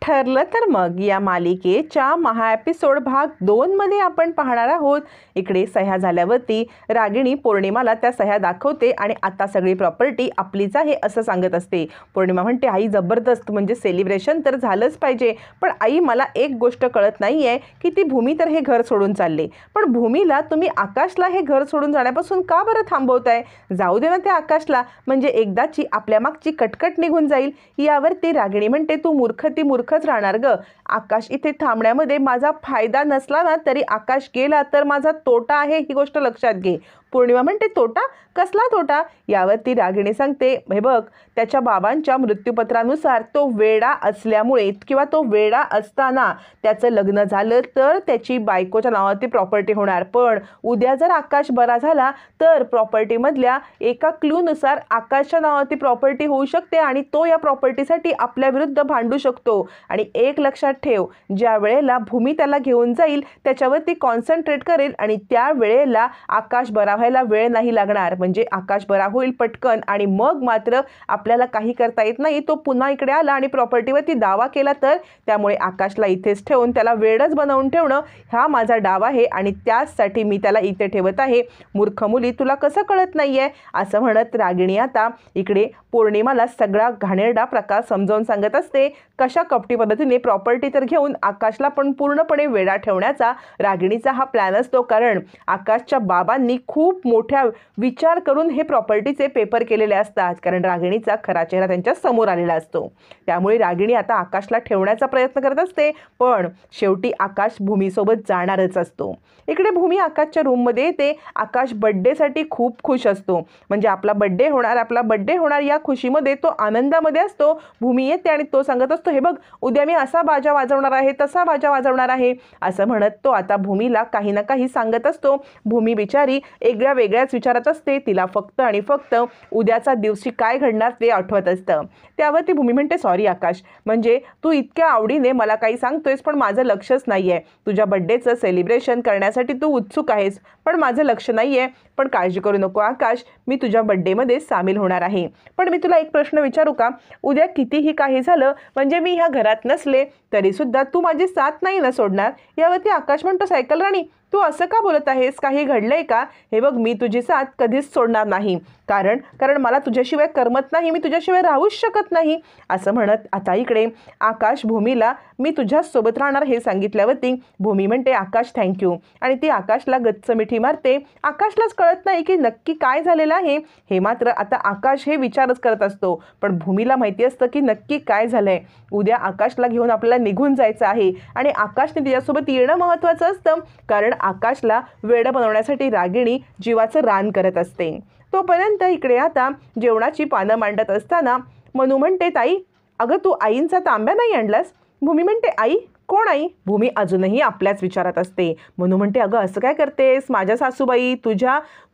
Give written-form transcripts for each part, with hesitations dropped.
ठरलं तर मग या मालिकेच्या महा एपिसोड भाग 2 मध्ये आपण पाहणार आहोत। इकडे सह्या झाल्यावरती रागिणी पौर्णिमाला त्या सह्या दाखवते आणि आता सगळी प्रॉपर्टी आपलीच आहे असं सांगत असते। पौर्णिमा म्हणते आई जबरदस्त, म्हणजे सेलिब्रेशन तर झालंच पाहिजे, पण आई मला एक गोष्ट कळत नाहीये की ती भूमी तर हे घर सोडून चालले, पण भूमीला तुम्ही आकाशला हे घर सोडून जाण्यापासून का बरं थांबवताय? जाऊ दे ना त्या आकाशला, म्हणजे एकदाची आपल्या मागची कटकट निघून जाईल। यावरती रागिणी म्हणते तू मूर्ख ती मूर्खच राहणार ग। आकाश इथे थांबण्यामध्ये माझा फायदा नसला ना तरी आकाश गेला तर माझा तोटा आहे, ही गोष्ट लक्षात घे। पौर्णिमा म्हणते तोटा? कसला तोटा? यावरती रागिणी सांगते हे बघ, त्याच्या बाबांच्या मृत्यूपत्रानुसार तो वेडा असल्यामुळे किंवा तो वेडा असताना त्याचं लग्न झालं तर त्याची बायकोच्या नावावरती प्रॉपर्टी होणार, पण उद्या जर आकाश बरा झाला तर प्रॉपर्टीमधल्या एका क्लूनुसार आकाशच्या नावावरती प्रॉपर्टी होऊ शकते आणि तो या प्रॉपर्टीसाठी आपल्या विरुद्ध भांडू शकतो। आणि एक लक्षात ठेव, ज्या वेळेला भूमी त्याला घेऊन जाईल त्याच्यावरती कॉन्सन्ट्रेट करेल आणि त्या वेळेला आकाश बरा व्हायला वेळ नाही लागणार, म्हणजे आकाश बरा होईल पटकन आणि मग मात्र आपल्याला काही करता येत नाही। तो पुन्हा इकडे आला आणि प्रॉपर्टीवरती दावा केला तर त्यामुळे आकाशला इथेच ठेवून त्याला वेडच बनवून ठेवणं हा माझा डाव आहे आणि त्यासाठी मी त्याला इथे ठेवत आहे। मूर्ख मुली, तुला कसं कळत नाहीये? असं म्हणत रागिणी आता इकडे पौर्णिमाला सगळा घाणेरडा प्रकार समजावून सांगत असते। कशा कपटी पद्धतीने प्रॉपर्टी तर घेऊन आकाशला पण पूर्णपणे वेडा ठेवण्याचा रागिणीचा हा प्लॅन असतो, कारण आकाशच्या बाबांनी खूप मोठ्या विचार करून हे प्रॉपर्टीचे पेपर केलेले असतात, कारण रागिणीचा खरा चेहरा त्यांच्या समोर आलेला असतो। त्यामुळे रागिणी आता आकाशला ठेवण्याचा प्रयत्न करत असते, पण शेवटी आकाश भूमीसोबत जाणारच असतो। इकडे भूमी आकाशच्या रूममध्ये येते। आकाश बड्डेसाठी खूप खुश असतो, म्हणजे आपला बड्डे होणार या खुशीमध्ये तो आनंदामध्ये असतो। भूमी येते आणि तो सांगत असतो हे बघ, उद्या मी असा बाजा वाजवणार आहे, तसा बाजा वाजवणार आहे, असं म्हणत तो आता भूमीला काही ना काही सांगत असतो। भूमी बिचारी वेगळ्याच विचारात असते, तिला फक्त आणि फक्त उद्याचा दिवशी काय घडणार ते आठवत असतं। त्यावरती भूमी म्हणते सॉरी आकाश, म्हणजे तू इतक्या आवडीने मला काही सांगतोयस पण माझं लक्षच नाहीये। तुझ्या बड्डेचं सेलिब्रेशन करण्यासाठी तू उत्सुक आहेस पण माझं लक्ष नाहीये, पण काळजी करू नको आकाश, मी तुझ्या बड्डेमध्ये सामील होणार आहे। पण मी तुला एक प्रश्न विचारू का? उद्या कितीही काही झालं, म्हणजे मी ह्या घरात नसले तरी सुद्धा तू माझी साथ नाही ना सोडणार? यावरती आकाश म्हणतो सायकल राणी, तू असं का बोलत आहेस? काही घडलंय का? हे बघ, मी तुझी साथ कधीच सोडणार नाही, कारण मला तुझ्याशिवाय करमत नाही, मी तुझ्याशिवाय राहूच शकत नाही। असं म्हणत आता इकडे आकाश भूमीला मी तुझ्याच सोबत राहणार हे सांगितल्यावरती भूमी म्हणते आकाश थँक्यू, आणि ती आकाशला गच्च मिठी मारते। आकाशलाच कळत नाही की नक्की काय झालेलं आहे हे, मात्र आता आकाश हे विचारच करत असतो, पण भूमीला माहिती असतं की नक्की काय झालंय। उद्या आकाशला घेऊन आपल्याला निघून जायचं आहे आणि आकाशने तिच्यासोबत येणं महत्त्वाचं असतं, कारण आकाशला वेडं बनवण्यासाठी रागिणी जीवाचं रान करत असते। तोपर्यंत इकडे आता जेवणाची पानं मांडत असताना मनू म्हणते ताई, अगं तू आईंचा तांब्या नाही आणलास? भूमी म्हणते आई? कोण आई? भूमी अजूनही आपल्याच विचारात असते। मनू म्हणते अगं असं काय करतेस? माझ्या सासूबाई,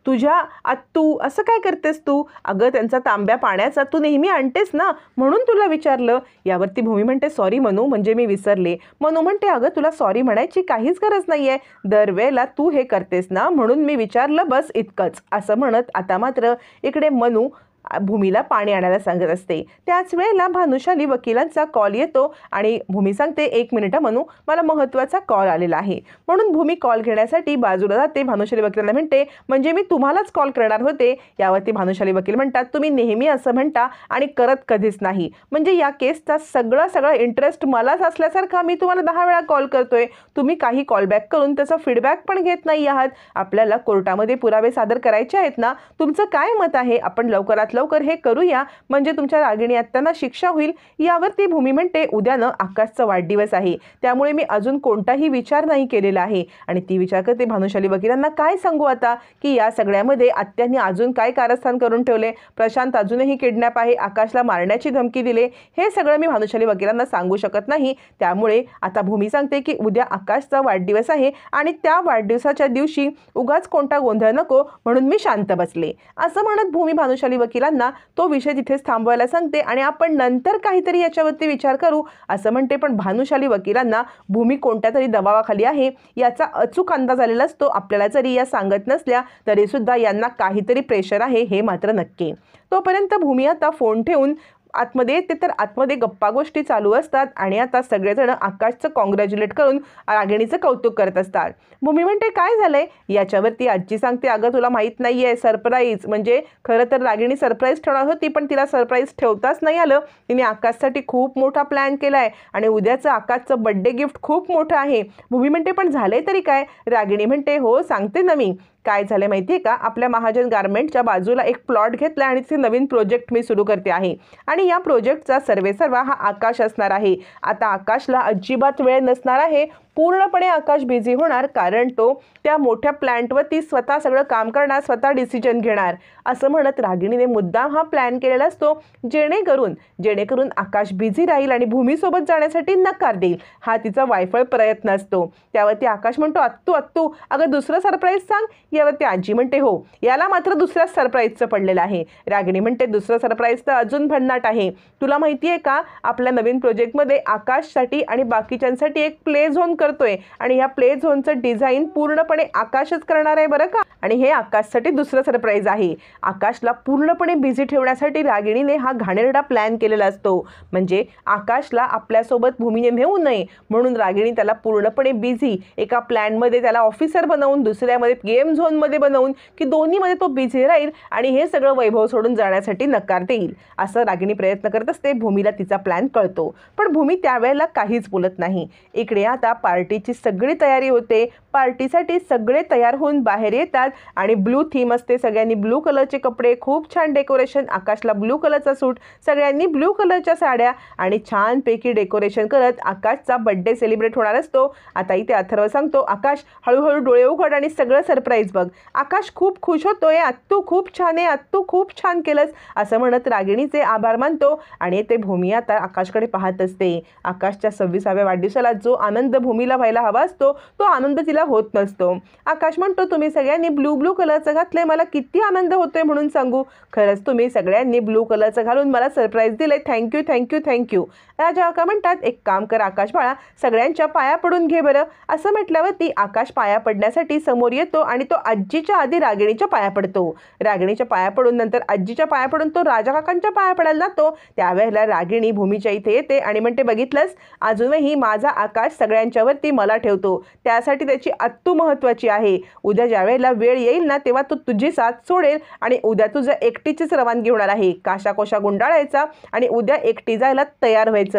तुझ्या आत्तू, असं काय करतेस तू? अगं त्यांचा तांब्या पाण्याचा तू नेहमी आणतेस ना, म्हणून तुला विचारलं। यावरती भूमी म्हणते सॉरी मनू, म्हणजे मी विसरले। मनू म्हणते अगं तुला सॉरी म्हणायची काहीच गरज नाहीये, दरवेळेला तू हे करतेस ना, म्हणून मी विचारलं, बस इतकंच। असं म्हणत आता मात्र इकडे मनू भूमीला पाणी आणायला सांगत असते। त्याच वेळेला भानुशाली वकिलांचा कॉल येतो आणि भूमी सांगते 1 मिनिट मनू, मला महत्त्वाचा कॉल आलेला आहे। म्हणून भूमी कॉल घेण्यासाठी बाजूला जाते। भानुशाली वकिलांना म्हणते म्हणजे मी तुम्हालाच कॉल करणार होते। यावरती भानुशाली वकील म्हणतात तुम्ही नेहमी असं म्हणता आणि करत कधीच नाही, म्हणजे या केसचा सगळा इंटरेस्ट मलाच असल्यासारखा मी तुम्हाला 10 वेळा कॉल करतोय, तुम्ही काही कॉलबॅक करून त्याचा फीडबॅक पण घेत नाही आहात। आपल्याला कोर्टामध्ये पुरावे सादर करायचे आहेत ना, तुमचं काय मत आहे? आपण लवकर हे करूया, म्हणजे तुमच्या रागिणी आत्यांना शिक्षा होईल। यावरती भूमी म्हणते उद्यानं आकाशचा वाढदिवस आहे, त्यामुळे मी अजून कोणताही विचार नाही केलेला आहे। आणि ती विचार करते भानुशाली वकिलांना काय सांगू आता की या सगळ्यामध्ये आत्यांनी अजून काय कारस्थान करून ठेवले, प्रशांत अजूनही किडनॅप आहे, आकाशला मारण्याची धमकी दिले, हे सगळं मी भानुशाली वकिलांना सांगू शकत नाही। त्यामुळे आता भूमी सांगते की उद्या आकाशचा वाढदिवस आहे आणि त्या वाढदिवसाच्या दिवशी उगाच कोणता गोंधळ नको म्हणून मी शांत बसले। असं म्हणत भूमी भानुशाली वकिलांना तो विषय तिथेच थांबवायला सांगते आणि आपण नंतर काहीतरी याच्यावरती विचार करू असं म्हणते। पण भानुशाली वकिलांना भूमी कोणत्या तरी दबावाखाली आहे याचा अचूक अंदाज आलेला असतो। आपल्याला जरी या सांगत नसल्या तरी सुद्धा यांना काहीतरी प्रेशर आहे हे मात्र नक्की। तोपर्यंत भूमी आता फोन ठेवून आतमध्ये येते तर आतमध्ये गप्पा गोष्टी चालू असतात आणि आता सगळेजण आकाशचं कॉंग्रॅच्युलेट करून रागिणीचं कौतुक करत असतात. भूमी म्हणते काय झालंय? याच्यावरती आजी सांगते अगं तुला माहीत नाहीये सरप्राईज. म्हणजे खरं तर रागिणी सरप्राईज ठेवणार होती पण तिला सरप्राईज ठेवताच नाही आलं. तिने आकाशसाठी खूप मोठा प्लॅन केलाय आणि उद्याचं आकाशचं बर्थडे गिफ्ट खूप मोठं आहे. भूमी म्हणते पण झालंय तरी काय? रागिणी म्हणते हो सांगते ना मी. काय झालं माहिती आहे का? आपल्या महाजन गारमेंटच्या बाजूला एक प्लॉट घेतला आणि तिथे नवीन प्रोजेक्ट मी सुरू करते आहे आणि या प्रोजेक्टचा सर्वेसर्वा हा आकाश असणार आहे. आता आकाशला अजिबात वेळ नसणार आहे. पूर्णपणे आकाश बिझी होणार कारण तो त्या मोठ्या प्लॅन्टवरती स्वतः सगळं काम करणार, स्वतः डिसिजन घेणार. असं म्हणत रागिणीने मुद्दाम हा प्लॅन केलेला असतो जेणेकरून आकाश बिझी राहील आणि भूमीसोबत जाण्यासाठी नकार देईल. हा तिचा वायफळ प्रयत्न असतो. त्यावरती आकाश म्हणतो अत्तू अगं दुसरं सरप्राईज सांग. यावरती आजी म्हणते हो याला मात्र दुसऱ्या सरप्राईजचं पडलेलं आहे. रागिणी म्हणते दुसरं सरप्राईज तर अजून भन्नाट आहे. तुला माहिती आहे का आपल्या नवीन प्रोजेक्टमध्ये आकाशसाठी आणि बाकीच्यांसाठी एक प्ले झोन करतोय आणि ह्या प्ले झोनचं डिझाईन पूर्णपणे आकाशच करणार आहे बरं का. आणि हे आकाशसाठी दुसरं सरप्राईज आहे. आकाशला पूर्णपणे बिझी ठेवण्यासाठी रागिणीने हा घाणेरडा प्लॅन केलेला असतो. म्हणजे आकाशला आपल्यासोबत भूमीने नेऊ नये म्हणून रागिणी त्याला पूर्णपणे बिझी एका प्लॅनमध्ये त्याला ऑफिसर बनवून दुसऱ्यामध्ये गेम झोनमध्ये बनवून की दोन्हीमध्ये तो बिझी राहील आणि हे सगळं वैभव सोडून जाण्यासाठी नकार देईल. असं रागिणी प्रयत्न करत असते. भूमीला तिचा प्लॅन कळतो पण भूमी त्यावेळेला काहीच बोलत नाही. इकडे आता पार्टीची सगळी तयारी होते. पार्टीसाठी सगळे तयार होऊन बाहेर येतात आणि ब्लू थीम असते. सगळ्यांनी ब्लू कलरचे कपडे, खूप छान डेकोरेशन. आकाशला ब्लू कलरचा सूट, सगळ्यांनी ब्लू कलरच्या साड्या आणि छानपैकी डेकोरेशन करत आकाशचा बर्थडे सेलिब्रेट होणार असतो. आता इथे अथर्व सांगतो आकाश हळूहळू डोळे उघड आणि सगळं सरप्राईज बघ. आकाश खूप खुश होतोय. अत्तू खूप छान आहे, अत्तू खूप छान केलंस असं म्हणत रागिणीचे आभार मानतो आणि ते भूमी आता आकाशकडे पाहत असते. आकाशच्या 26व्या वाढदिवसाला जो आनंद भूमीला व्हायला हवा असतो तो आनंद तिला होत नसतो. आकाश म्हणतो तुम्ही सगळ्यांनी ब्लू कलरचं घातलंय मला किती आनंद होतोय म्हणून सांगू. खरंच तुम्ही सगळ्यांनी ब्लू कलरचं घालून मला सरप्राईज दिलंय. थँक्यू. राजा काका म्हणतात एक काम कर आकाश बाळा सगळ्यांच्या पाया पडून घे बरं. असं म्हटल्यावरती आकाश पाया पडण्यासाठी समोर येतो आणि तो आजीच्या आधी रागिणीच्या पाया पडतो. रागिणीच्या पाया पडून नंतर आजीच्या पाया पडून तो राजा काकांच्या पाया पडायला जातो. त्यावेळेला रागिणी भूमीच्या इथे येते आणि म्हणते बघितलंस अजूनही माझा आकाश सगळ्यांच्यावरती मला ठेवतो. त्यासाठी त्याची अत्तू महत्त्वाची आहे. उद्या ज्या वेळेला वेळ येईल ना तेव्हा तो तुझी साथ सोडेल आणि उद्या तुझं एकटीचीच रवानगी होणार आहे. काशाकोशा गुंडाळायचा आणि उद्या एकटी जायला तयार व्हायचं.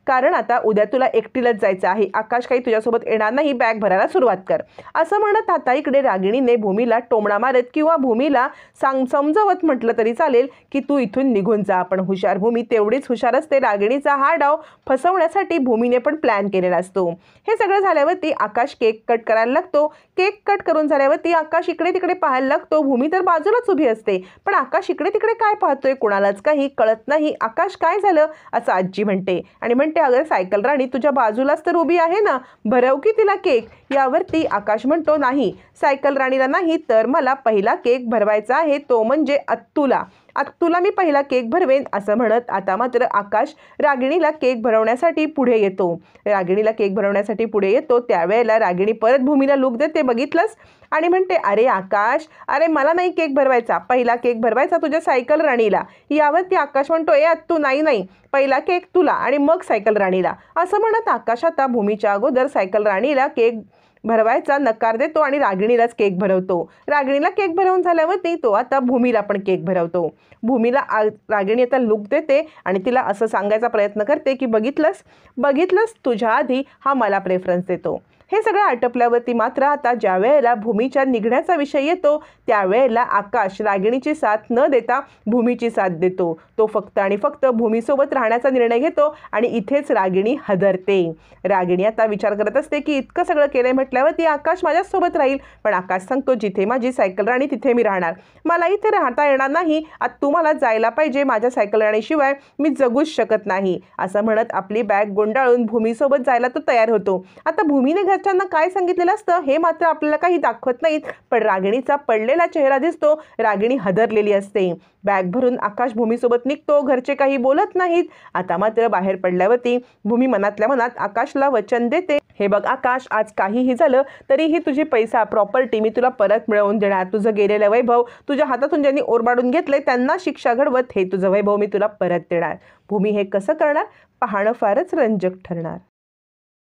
कारण आता उद्या तुला एकटीलाच जायचं आहे. आकाश काही तुझ्यासोबत येणार नाही. बॅग भरायला सुरुवात कर. असं म्हणत आता इकडे रागिणीने भूमीला टोमणा मारत किंवा भूमीला समजावत म्हटलं तरी चालेल की तू इथून निघून जा. पण हुशार भूमी तेवढीच हुशार असते. रागिणीचा हा डाव फसवण्यासाठी भूमीने पण प्लॅन केलेला असतो. हे सगळं झाल्यावरती आकाश केक कट करायला लागतो. केक कट करून झाल्यावरती आकाश इकडे तिकडे पाहायला लागतो. भूमी तर बाजूलाच उभी असते पण आकाश इकडे तिकडे काय पाहतोय कुणालाच काही कळत नाही. आकाश काय झालं असं आजी म्हणते आणि म्हणते अगं सायकल राणी तुझ्या बाजूलाच तर उभी आहे ना, भरव की तिला केक. यावरती आकाश म्हणतो नाही सायकल राणीला नाही तर मला पहिला केक भरवायचा आहे तो म्हणजे अत्तूला मी पहिला केक भरवेन. असं म्हणत आता मात्र आकाश रागिणीला केक भरवण्यासाठी पुढे येतो. त्यावेळेला रागिणी परत भूमीला लूक देते बघितलंस आणि म्हणते अरे आकाश अरे मला नाही केक भरवायचा, पहिला केक भरवायचा तुझ्या सायकल राणीला. यावरती आकाश म्हणतो ए अत्तू नाही पहिला केक तुला आणि मग सायकल राणीला. असं म्हणत आकाश आता भूमीच्या अगोदर सायकल राणीला केक भरवायचा नकार देतो आणि रागिणीलाच केक भरवतो. रागिणीला केक भरवून झाल्यावरती तो आता भूमीला पण केक भरवतो. भूमीला रागिणी आता लूक देते आणि तिला असं सांगायचा प्रयत्न करते की बघितलंस तुझ्या आधी हा मला प्रेफरन्स देतो. हे सगळं आटपल्यावरती मात्र आता ज्या वेळेला भूमीच्या निघण्याचा विषय येतो त्यावेळेला आकाश रागिणीची साथ न देता भूमीची साथ देतो. तो फक्त आणि फक्त भूमीसोबत राहण्याचा निर्णय घेतो आणि इथेच रागिणी हदरते. रागिणी आता विचार करत असते की इतकं सगळं केलंय म्हटल्यावरती आकाश माझ्यासोबत राहील पण आकाश सांगतो जिथे माझी सायकल राणी तिथे मी राहणार. मला इथे राहता येणार नाही. आता तुम्हाला जायला पाहिजे. माझ्या सायकल राणीशिवाय मी जगूच शकत नाही. असं म्हणत आपली बॅग गुंडाळून भूमीसोबत जायला तो तयार होतो. आता भूमीने घरच्यांना काय सांगितलेलं असतं हे मात्र आपल्याला काही दाखवत नाहीत, पण रागिणीचा पडलेला चेहरा दिसतो. रागिणी हादरलेली असते. बॅग भरून आकाश भूमीसोबत निघतो. घरचे काही बोलत नाहीत. आता मात्र बाहेर पडल्यावरती भूमी मनातल्या मनात आकाशला वचन देते, हे बघ आकाश, आज काहीही झालं तरीही तुझी पैसा प्रॉपर्टी मी तुला परत मिळवून देणार. तुझं गेलेलं वैभव, तुझ्या हातातून ज्यांनी ओरबाडून घेतले त्यांना शिक्षा घडवत हे तुझं वैभव मी तुला परत देणार. भूमी हे कसं करणार पाहणं फारच रंजक ठरणार.